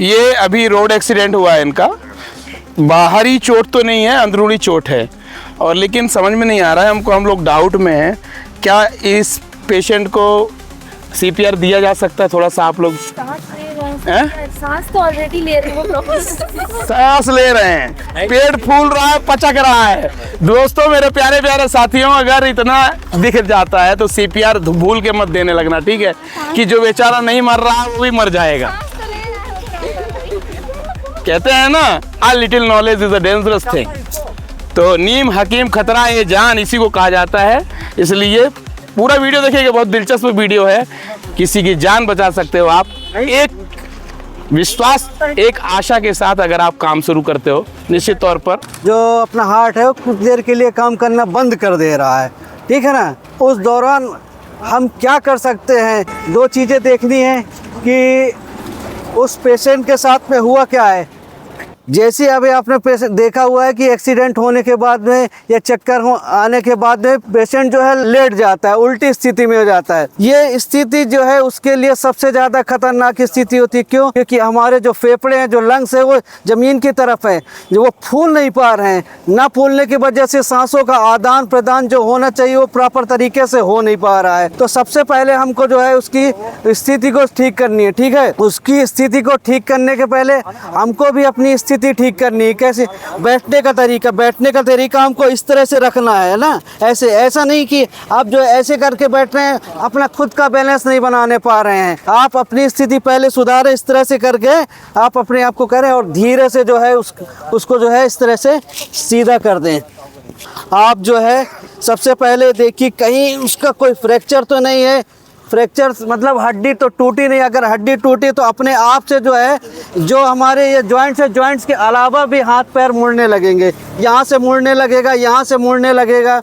ये अभी road accident हुआ है इनका, बाहरी चोट तो नहीं है, अंदरूनी चोट है। और लेकिन समझ में नहीं आ रहा है हमको, हम लोग डाउट में हैं क्या इस पेशेंट को CPR दिया जा सकता है? थोड़ा सा आप लोग सांस तो ऑलरेडी ले रहे हो, सांस ले रहे हैं, पेट फूल रहा है, पचक रहा है। दोस्तों, मेरे प्यारे प्यारे साथियों, अगर इतना दिख जाता है तो CPR भूल के मत देने लगना, ठीक है? कि जो बेचारा नहीं मर रहा वो भी मर जाएगा। कहते हैं ना, a little knowledge is a dangerous thing। तो नीम हकीम खतरा ये जान, इसी को कहा जाता है। इसलिए पूरा वीडियो देखिएगा, बहुत दिलचस्प वीडियो है, किसी की जान बचा सकते हो आप। एक विश्वास, एक आशा के साथ अगर आप काम शुरू करते हो, निश्चित तौर पर जो अपना हार्ट है वो कुछ देर के लिए काम करना बंद कर दे रहा है, ठीक है ना। उस दौरान हम क्या कर सकते हैं? दो चीज़ें देखनी है कि उस पेशेंट के साथ में हुआ क्या है। जैसे अभी आपने पेशेंट देखा हुआ है कि एक्सीडेंट होने के बाद में या चक्कर आने के बाद में पेशेंट जो है लेट जाता है, उल्टी स्थिति में हो जाता है। ये स्थिति जो है उसके लिए सबसे ज़्यादा खतरनाक स्थिति होती है। क्यों? क्योंकि हमारे जो फेफड़े हैं, जो लंग्स है, वो ज़मीन की तरफ है, जो वो फूल नहीं पा रहे हैं। ना फूलने की वजह से सांसों का आदान प्रदान जो होना चाहिए वो प्रॉपर तरीके से हो नहीं पा रहा है। तो सबसे पहले हमको जो है उसकी स्थिति को ठीक करनी है, ठीक है। उसकी स्थिति को ठीक करने के पहले हमको भी अपनी स्थिति ठीक करनी है। कैसे? बैठने का तरीका हमको इस तरह से रखना है ना, ऐसा नहीं कि आप जो ऐसे करके बैठ रहे हैं, अपना खुद का बैलेंस नहीं बनाने पा रहे हैं। आप अपनी स्थिति पहले सुधारें, इस तरह से करके आप अपने आप को करें और धीरे से जो है उसको जो है इस तरह से सीधा कर दें। आप जो है सबसे पहले देखिए कहीं उसका कोई फ्रैक्चर तो नहीं है। फ्रैक्चर मतलब हड्डी तो टूटी नहीं। अगर हड्डी टूटी तो अपने आप से जो है, जो हमारे ये जॉइंट्स है, जॉइंट्स के अलावा भी हाथ पैर मुड़ने लगेंगे। यहाँ से मुड़ने लगेगा, यहाँ से मुड़ने लगेगा।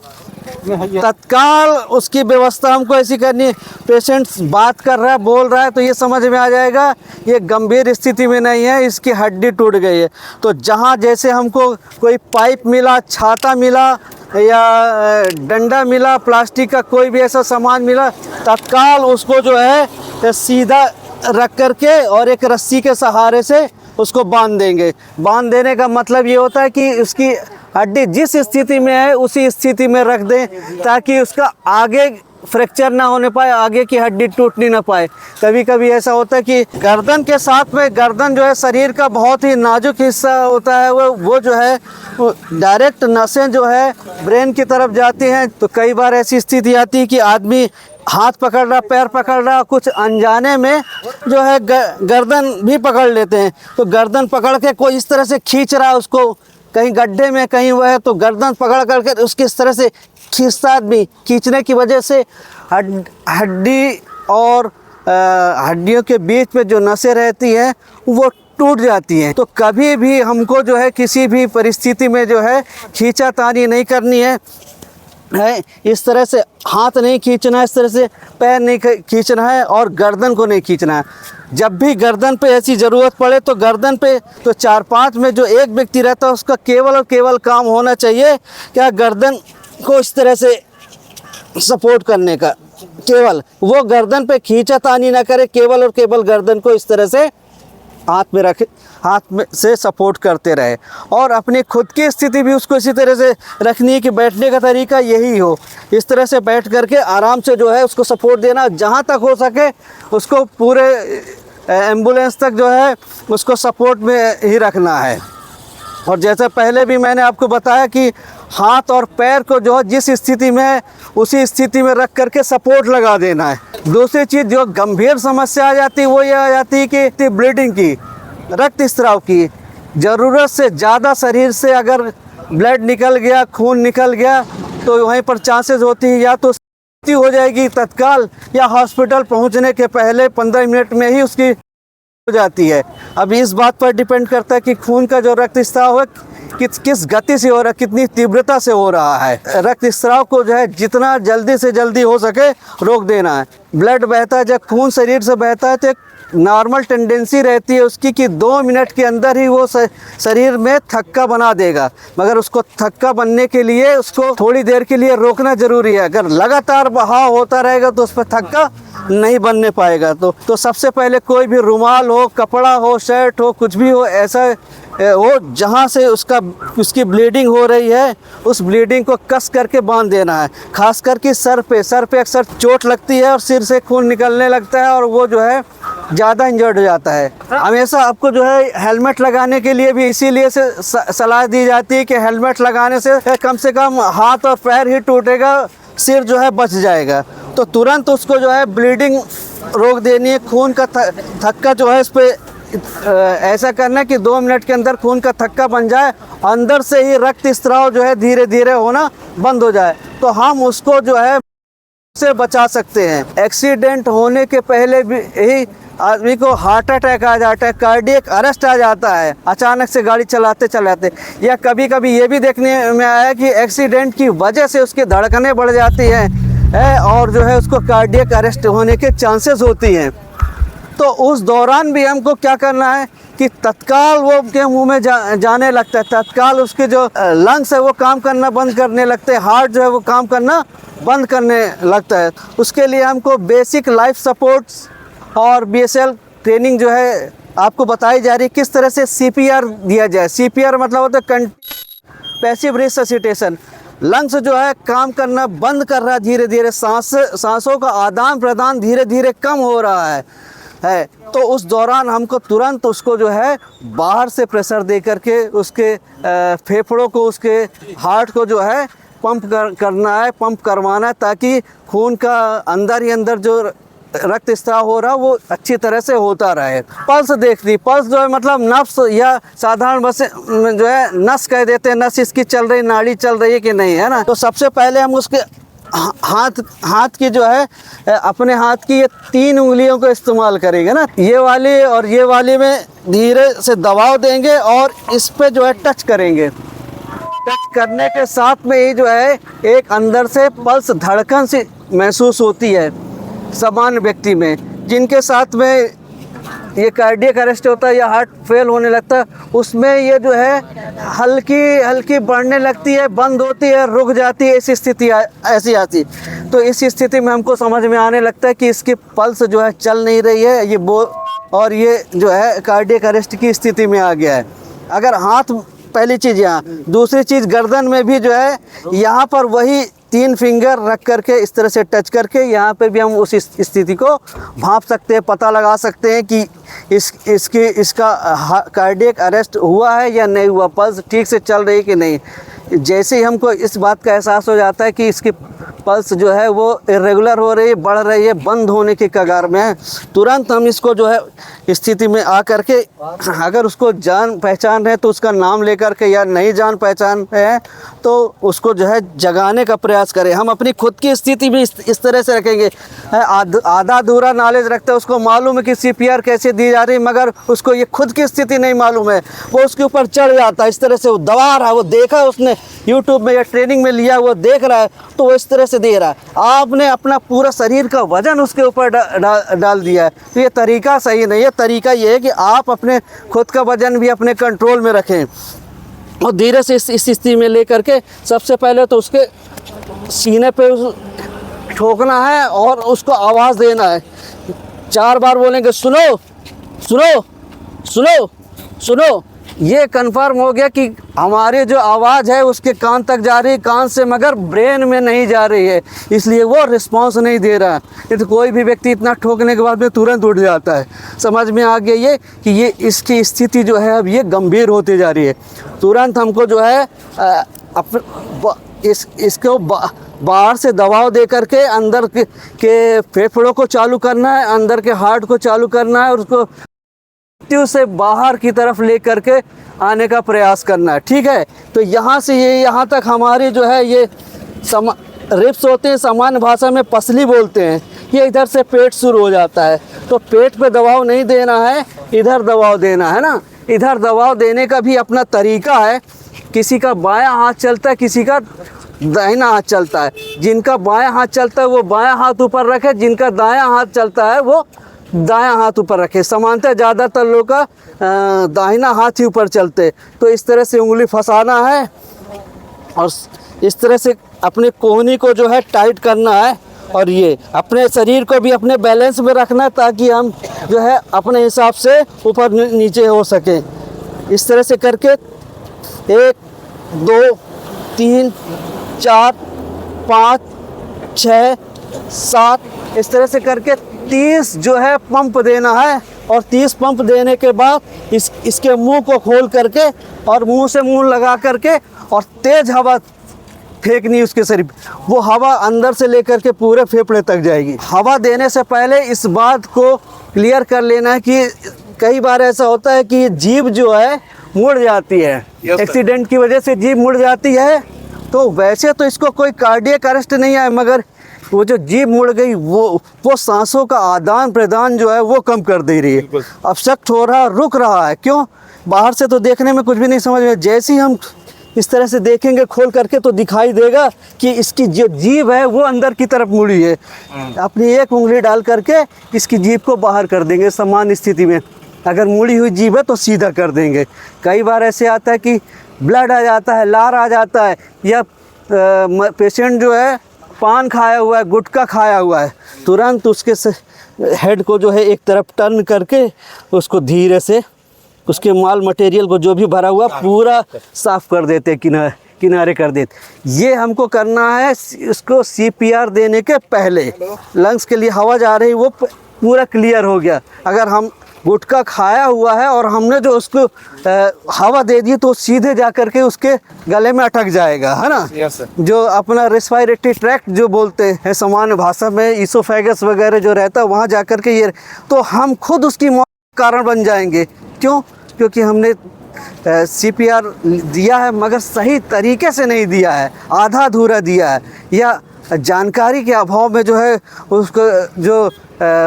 तत्काल उसकी व्यवस्था हमको ऐसी करनी है। पेशेंट बात कर रहा है, बोल रहा है, तो ये समझ में आ जाएगा ये गंभीर स्थिति में नहीं है, इसकी हड्डी टूट गई है। तो जहाँ जैसे हमको कोई पाइप मिला, छाता मिला या डंडा मिला, प्लास्टिक का कोई भी ऐसा सामान मिला, तत्काल उसको जो है सीधा रख करके और एक रस्सी के सहारे से उसको बांध देंगे। बांध देने का मतलब ये होता है कि उसकी हड्डी जिस स्थिति में है उसी स्थिति में रख दें, ताकि उसका आगे फ्रैक्चर ना होने पाए, आगे की हड्डी टूटनी ना पाए। कभी कभी ऐसा होता है कि गर्दन के साथ में, गर्दन जो है शरीर का बहुत ही नाजुक हिस्सा होता है, वो जो है डायरेक्ट नसें जो है ब्रेन की तरफ जाती हैं। तो कई बार ऐसी स्थिति आती है कि आदमी हाथ पकड़ रहा, पैर पकड़ रहा, कुछ अनजाने में जो है गर्दन भी पकड़ लेते हैं। तो गर्दन पकड़ के कोई इस तरह से खींच रहा है उसको, कहीं गड्ढे में कहीं वो है, तो गर्दन पकड़ करके उसकी इस तरह से खींचता आदमी। खींचने की वजह से हड्डी और हड्डियों के बीच में जो नसें रहती हैं वो टूट जाती हैं। तो कभी भी हमको जो है किसी भी परिस्थिति में जो है खींचातानी नहीं करनी है। इस तरह से हाथ नहीं खींचना है, इस तरह से पैर नहीं खींचना है और गर्दन को नहीं खींचना है। जब भी गर्दन पे ऐसी ज़रूरत पड़े तो गर्दन पे तो 4-5 में जो एक व्यक्ति रहता है उसका केवल और केवल काम होना चाहिए क्या, गर्दन को इस तरह से सपोर्ट करने का। केवल वो गर्दन पे खींचातानी ना करे, केवल और केवल गर्दन को इस तरह से हाथ में रखे, हाथ में से सपोर्ट करते रहे। और अपनी खुद की स्थिति भी उसको इसी तरह से रखनी है कि बैठने का तरीका यही हो, इस तरह से बैठ करके आराम से जो है उसको सपोर्ट देना। जहाँ तक हो सके उसको पूरे एम्बुलेंस तक जो है उसको सपोर्ट में ही रखना है। और जैसे पहले भी मैंने आपको बताया कि हाथ और पैर को जो है जिस स्थिति में है उसी स्थिति में रख करके सपोर्ट लगा देना है। दूसरी चीज़ जो गंभीर समस्या आ जाती है वो ये आ जाती है कि ब्लीडिंग की, रक्तस्राव की। ज़रूरत से ज़्यादा शरीर से अगर ब्लड निकल गया, खून निकल गया, तो वहीं पर चांसेस होती है या तो मृत्यु हो जाएगी तत्काल, या हॉस्पिटल पहुंचने के पहले 15 मिनट में ही उसकी हो जाती है। अब इस बात पर डिपेंड करता है कि खून का जो रक्तस्राव है किस गति से हो रहा है, कितनी तीव्रता से हो रहा है। रक्तस्राव को जो है जितना जल्दी से जल्दी हो सके रोक देना है। ब्लड बहता है, जब खून शरीर से बहता है तो एक नॉर्मल टेंडेंसी रहती है उसकी कि 2 मिनट के अंदर ही वो शरीर में थक्का बना देगा, मगर उसको थक्का बनने के लिए उसको थोड़ी देर के लिए रोकना ज़रूरी है। अगर लगातार बहाव होता रहेगा तो उस पर थक्का नहीं बनने पाएगा। तो सबसे पहले कोई भी रुमाल हो, कपड़ा हो, शर्ट हो, कुछ भी हो, ऐसा वो जहाँ से उसकी ब्लीडिंग हो रही है उस ब्लीडिंग को कस करके बांध देना है। खास करके सर पे अक्सर चोट लगती है और सिर से खून निकलने लगता है और वो जो है ज़्यादा इंजर्ड हो जाता है। हमेशा आपको जो है हेलमेट लगाने के लिए भी इसीलिए से सलाह दी जाती है कि हेलमेट लगाने से कम हाथ और पैर ही टूटेगा, सिर जो है बच जाएगा। तो तुरंत उसको जो है ब्लीडिंग रोक देनी है। खून का थक्का जो है इस पर ऐसा करना है कि 2 मिनट के अंदर खून का थक्का बन जाए, अंदर से ही रक्त स्राव जो है धीरे धीरे होना बंद हो जाए, तो हम उसको जो है से बचा सकते हैं। एक्सीडेंट होने के पहले भी ही आदमी को हार्ट अटैक आ जाता है, कार्डियक अरेस्ट आ जाता है अचानक से गाड़ी चलाते चलाते, या कभी कभी ये भी देखने में आया कि एक्सीडेंट की वजह से उसकी धड़कनें बढ़ जाती हैं और जो है उसको कार्डियक अरेस्ट होने के चांसेस होती हैं। तो उस दौरान भी हमको क्या करना है कि तत्काल वो के मुंह में जाने लगता है, तत्काल उसके जो लंग्स है वो काम करना बंद करने लगते हैं, हार्ट जो है वो काम करना बंद करने लगता है। उसके लिए हमको बेसिक लाइफ सपोर्ट्स और BSL ट्रेनिंग जो है आपको बताई जा रही है, किस तरह से CPR दिया जाए। CPR मतलब होता है पैसिव रिससिटेशन। लंग्स जो है काम करना बंद कर रहा है, धीरे धीरे सांसों का आदान प्रदान धीरे धीरे कम हो रहा है। तो उस दौरान हमको तुरंत उसको जो है बाहर से प्रेशर दे करके उसके फेफड़ों को, उसके हार्ट को जो है पंप करना है, पंप करवाना है, ताकि खून का अंदर ही अंदर जो रक्त स्राव हो रहा वो अच्छी तरह से होता रहे। पल्स देखती, पल्स जो है मतलब नफ्स या साधारण बस जो है नस कह देते हैं, नस इसकी चल रही, नाड़ी चल रही है कि नहीं, है ना। तो सबसे पहले हम उसके हाथ की जो है अपने हाथ की ये 3 उंगलियों को इस्तेमाल करेंगे ना, ये वाली और ये वाली में धीरे से दबाव देंगे और इस पे जो है टच करेंगे। टच करने के साथ में ही जो है एक अंदर से पल्स धड़कन सी महसूस होती है सामान्य व्यक्ति में। जिनके साथ में ये कार्डियक अरेस्ट होता है या हार्ट फेल होने लगता है, उसमें ये जो है हल्की हल्की बढ़ने लगती है, बंद होती है, रुक जाती है, ऐसी स्थिति ऐसी आती। तो इस स्थिति में हमको समझ में आने लगता है कि इसकी पल्स जो है चल नहीं रही है, और ये जो है कार्डियक अरेस्ट की स्थिति में आ गया है। अगर हाथ, पहली चीज़ यहाँ, दूसरी चीज़ गर्दन में भी जो है यहाँ पर वही 3 फिंगर रख करके इस तरह से टच करके यहाँ पे भी हम उस स्थिति को भांप सकते हैं, पता लगा सकते हैं कि इसका कार्डियक अरेस्ट हुआ है या नहीं हुआ, पल्स ठीक से चल रही है कि नहीं। जैसे ही हमको इस बात का एहसास हो जाता है कि इसकी पल्स जो है वो इरेगुलर हो रही है, बढ़ रही है, बंद होने की कगार में है, तुरंत हम इसको जो है स्थिति में आ करके, अगर उसको जान पहचान है तो उसका नाम लेकर के, या नहीं जान पहचान है तो उसको जो है जगाने का प्रयास करें। हम अपनी खुद की स्थिति भी इस तरह से रखेंगे। आधा अधूरा नॉलेज रखता है, उसको मालूम है कि CPR कैसे दी जा रही है, मगर उसको ये खुद की स्थिति नहीं मालूम है, वो उसके ऊपर चढ़ जाता है, इस तरह से वो दबा रहा है, वो देखा उसने YouTube में या ट्रेनिंग में लिया, वो देख रहा है तो वो इस तरह से दे रहा है। आपने अपना पूरा शरीर का वजन उसके ऊपर डाल दिया है, तो ये तरीका सही नहीं है। तरीका ये है कि आप अपने खुद का वजन भी अपने कंट्रोल में रखें और धीरे से इस स्थिति में लेकर के सबसे पहले तो उसके सीने पे ठोकना है और उसको आवाज़ देना है। 4 बार बोलेंगे सुनो सुनो सुनो सुनो। ये कंफर्म हो गया कि हमारी जो आवाज़ है उसके कान तक जा रही है, कान से मगर ब्रेन में नहीं जा रही है, इसलिए वो रिस्पांस नहीं दे रहा है। नहीं तो कोई भी व्यक्ति इतना ठोकने के बाद में तुरंत उठ जाता है। समझ में आ गया ये कि ये इसकी स्थिति जो है अब ये गंभीर होती जा रही है। तुरंत हमको जो है इसको बाहर से दबाव दे करके अंदर के फेफड़ों को चालू करना है, अंदर के हार्ट को चालू करना है और उसको से बाहर की तरफ ले करके आने का प्रयास करना है। ठीक है, तो यहाँ से ये यहाँ तक हमारी जो है ये रिप्स होते हैं, सामान्य भाषा में पसली बोलते हैं। ये इधर से पेट शुरू हो जाता है, तो पेट पे दबाव नहीं देना है, इधर दबाव देना है ना। इधर दबाव देने का भी अपना तरीका है। किसी का बायां हाथ चलता है, किसी का दाहिना हाथ चलता है। जिनका बायां हाथ चलता है वो बायां हाथ ऊपर रखे, जिनका दायां हाथ चलता है वो दायां हाथ ऊपर रखें। सामान्यतः ज़्यादातर लोग का दाहिना हाथ ही ऊपर चलते, तो इस तरह से उंगली फंसाना है और इस तरह से अपने कोहनी को जो है टाइट करना है, और ये अपने शरीर को भी अपने बैलेंस में रखना है ताकि हम जो है अपने हिसाब से ऊपर नीचे हो सके। इस तरह से करके 1 2 3 4 5 6 7 इस तरह से करके 30 जो है पंप देना है, और 30 पंप देने के बाद इसके मुंह को खोल करके और मुंह से मुंह लगा करके और तेज हवा फेंकनी उसके शरीर, वो हवा अंदर से लेकर के पूरे फेफड़े तक जाएगी। हवा देने से पहले इस बात को क्लियर कर लेना है कि कई बार ऐसा होता है कि जीभ जो है मुड़ जाती है, एक्सीडेंट की वजह से जीभ मुड़ जाती है। तो वैसे तो इसको कोई कार्डियक अरेस्ट नहीं है, मगर वो जो जीभ मुड़ गई वो सांसों का आदान प्रदान जो है वो कम कर दे रही है, अबस्ट्रक्ट हो रहा, रुक रहा है। क्यों? बाहर से तो देखने में कुछ भी नहीं समझ में, जैसे ही हम इस तरह से देखेंगे खोल करके तो दिखाई देगा कि इसकी जो जीभ है वो अंदर की तरफ मुड़ी है। अपनी एक उंगली डाल करके इसकी जीभ को बाहर कर देंगे सामान्य स्थिति में। अगर मुड़ी हुई जीभ है तो सीधा कर देंगे। कई बार ऐसे आता है कि ब्लड आ जाता है, लार आ जाता है, या पेशेंट जो है पान खाया हुआ है, गुटखा खाया हुआ है, तुरंत उसके हेड को जो है एक तरफ टर्न करके उसको धीरे से उसके माल मटेरियल को जो भी भरा हुआ पूरा साफ़ कर देते, किनारे कर देते। ये हमको करना है इसको CPR देने के पहले। लंग्स के लिए हवा जा रही वो पूरा क्लियर हो गया। अगर हम गुटखा खाया हुआ है और हमने जो उसको हवा दे दी तो सीधे जा कर के उसके गले में अटक जाएगा, है ना। Yes sir. जो अपना रेस्पिरेटरी ट्रैक्ट जो बोलते हैं सामान्य भाषा में, ईसोफेगस वगैरह जो रहता है वहाँ जा कर के ये, तो हम खुद उसकी मौत का कारण बन जाएंगे। क्यों? क्योंकि हमने CPR दिया है मगर सही तरीके से नहीं दिया है, आधा अधूरा दिया है, या जानकारी के अभाव में जो है उसको जो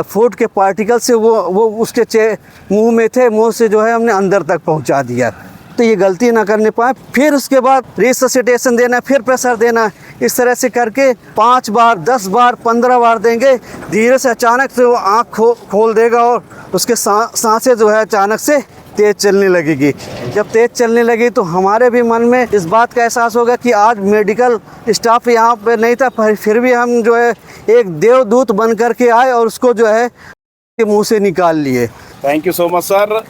फूड के पार्टिकल से वो उसके मुंह में थे, मुंह से जो है हमने अंदर तक पहुंचा दिया। तो ये गलती ना करने पाए। फिर उसके बाद रिससिटेशन देना, फिर प्रेशर देना, इस तरह से करके 5 बार 10 बार 15 बार देंगे। धीरे से अचानक से वो आँख खोल देगा और उसके सांसें जो है अचानक से तेज़ चलने लगेगी। जब तेज़ चलने लगी तो हमारे भी मन में इस बात का एहसास होगा कि आज मेडिकल स्टाफ यहाँ पे नहीं था, फिर भी हम जो है एक देवदूत बन कर के आए और उसको जो है मुंह से निकाल लिए। Thank you so much sir.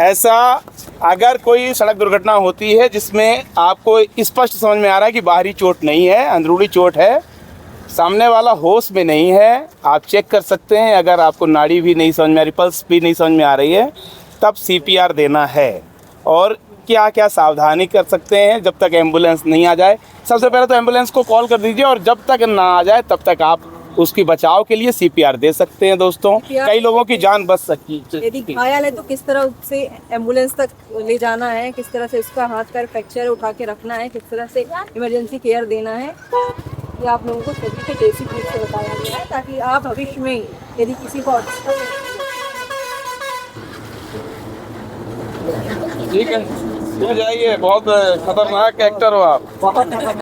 ऐसा अगर कोई सड़क दुर्घटना होती है जिसमें आपको स्पष्ट समझ में आ रहा है कि बाहरी चोट नहीं है, अंदरूनी चोट है, सामने वाला होश में नहीं है, आप चेक कर सकते हैं। अगर आपको नाड़ी भी नहीं समझ में आ रही, पल्स भी नहीं समझ में आ रही है, तब CPR देना है। और क्या क्या सावधानी कर सकते हैं जब तक एम्बुलेंस नहीं आ जाए? सबसे पहले तो एम्बुलेंस को कॉल कर दीजिए, और जब तक ना आ जाए तब तक आप उसकी बचाव के लिए CPR दे सकते हैं दोस्तों। कई लोगों की जान बच सकती है। यदि घायल है तो किस तरह से एम्बुलेंस तक ले जाना है, किस तरह से उसका हाथ पैर फ्रैक्चर उठा के रखना है, किस तरह से इमरजेंसी केयर देना है, ये आप लोगों को सभी के बेसिक रूप से बताया गया है, ताकि आप भविष्य में यदि किसी को ठीक है, जाइए। बहुत खतरनाक एक्टर हो आप।